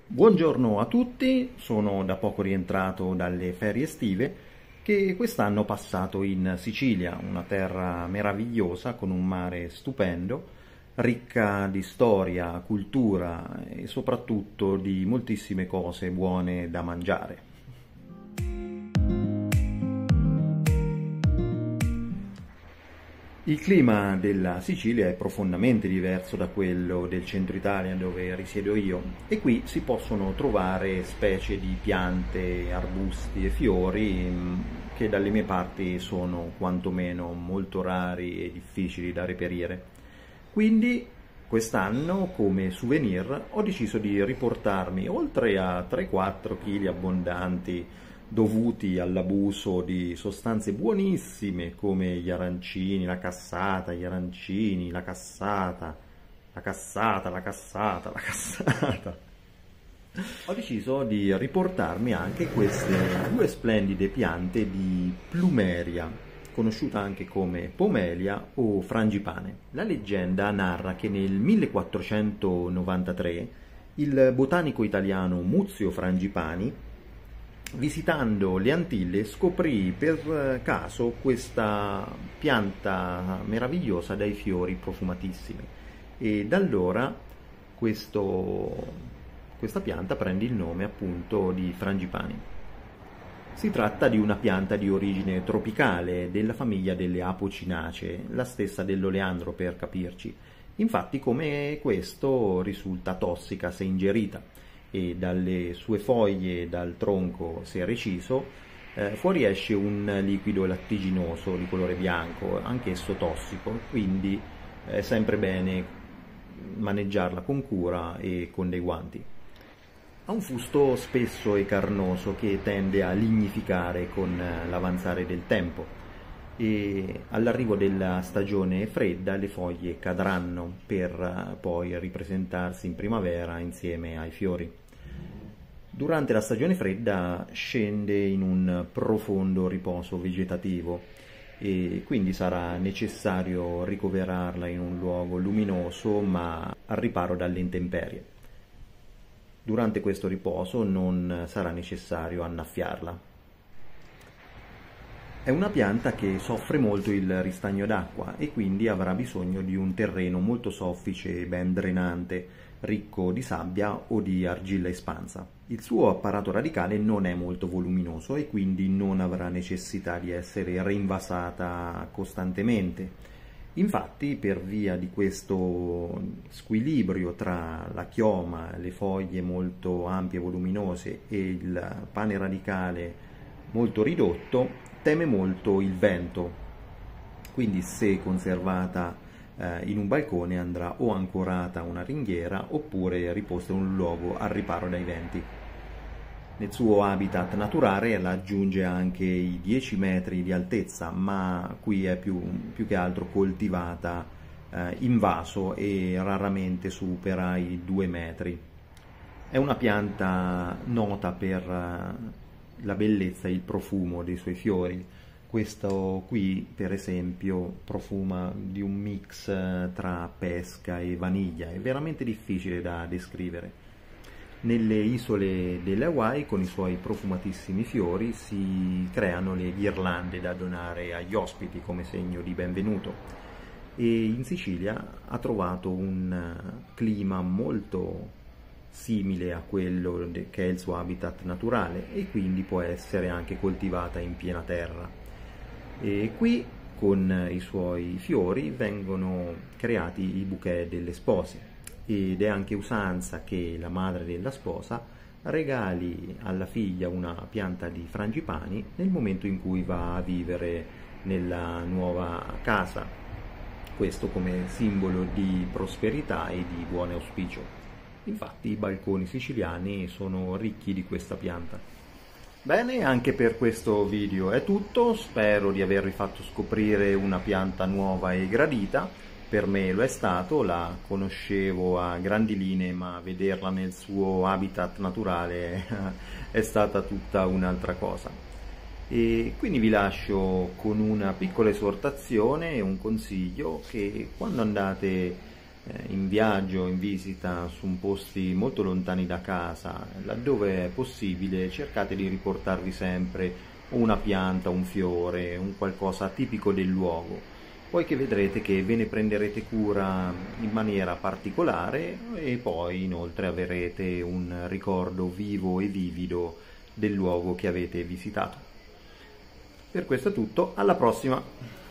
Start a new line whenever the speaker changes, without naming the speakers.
Buongiorno a tutti, sono da poco rientrato dalle ferie estive che quest'anno ho passato in Sicilia, una terra meravigliosa con un mare stupendo, ricca di storia, cultura e soprattutto di moltissime cose buone da mangiare. Il clima della Sicilia è profondamente diverso da quello del centro Italia dove risiedo io e qui si possono trovare specie di piante, arbusti e fiori che dalle mie parti sono quantomeno molto rari e difficili da reperire. Quindi quest'anno come souvenir ho deciso di riportarmi oltre a 3-4 kg abbondanti dovuti all'abuso di sostanze buonissime come gli arancini, la cassata, gli arancini, la cassata, la cassata, la cassata, la cassata. Ho deciso di riportarmi anche queste due splendide piante di plumeria, conosciuta anche come pomelia o frangipane. La leggenda narra che nel 1493 il botanico italiano Muzio Frangipani, visitando le Antille, scoprì per caso questa pianta meravigliosa dai fiori profumatissimi e da allora questa pianta prende il nome appunto di frangipani. Si tratta di una pianta di origine tropicale della famiglia delle Apocinacee, la stessa dell'oleandro per capirci. Infatti come questo risulta tossica se ingerita e dalle sue foglie e dal tronco, se reciso, fuoriesce un liquido lattiginoso di colore bianco, anch'esso tossico, quindi è sempre bene maneggiarla con cura e con dei guanti. Ha un fusto spesso e carnoso che tende a lignificare con l'avanzare del tempo e all'arrivo della stagione fredda le foglie cadranno per poi ripresentarsi in primavera insieme ai fiori. Durante la stagione fredda scende in un profondo riposo vegetativo e quindi sarà necessario ricoverarla in un luogo luminoso ma al riparo dalle intemperie. Durante questo riposo non sarà necessario annaffiarla. È una pianta che soffre molto il ristagno d'acqua e quindi avrà bisogno di un terreno molto soffice e ben drenante, ricco di sabbia o di argilla espansa. Il suo apparato radicale non è molto voluminoso e quindi non avrà necessità di essere reinvasata costantemente. Infatti, per via di questo squilibrio tra la chioma, le foglie molto ampie e voluminose e il pane radicale molto ridotto, teme molto il vento. Quindi se conservata in un balcone andrà o ancorata a una ringhiera oppure riposta in un luogo al riparo dai venti. Nel suo habitat naturale raggiunge anche i 10 metri di altezza, ma qui è più che altro coltivata in vaso e raramente supera i 2 metri. È una pianta nota per la bellezza e il profumo dei suoi fiori. Questo qui, per esempio, profuma di un mix tra pesca e vaniglia, è veramente difficile da descrivere. Nelle isole delle Hawaii, con i suoi profumatissimi fiori, si creano le ghirlande da donare agli ospiti come segno di benvenuto. E in Sicilia ha trovato un clima molto simile a quello che è il suo habitat naturale e quindi può essere anche coltivata in piena terra. E qui con i suoi fiori vengono creati i bouquet delle spose ed è anche usanza che la madre della sposa regali alla figlia una pianta di frangipani nel momento in cui va a vivere nella nuova casa, questo come simbolo di prosperità e di buon auspicio. Infatti i balconi siciliani sono ricchi di questa pianta. Bene, anche per questo video è tutto, spero di avervi fatto scoprire una pianta nuova e gradita. Per me lo è stato, la conoscevo a grandi linee, ma vederla nel suo habitat naturale è stata tutta un'altra cosa. E quindi vi lascio con una piccola esortazione e un consiglio che quando andate in viaggio, in visita su posti molto lontani da casa, laddove è possibile cercate di riportarvi sempre una pianta, un fiore, un qualcosa tipico del luogo, poiché vedrete che ve ne prenderete cura in maniera particolare e poi inoltre avrete un ricordo vivo e vivido del luogo che avete visitato. Per questo è tutto, alla prossima!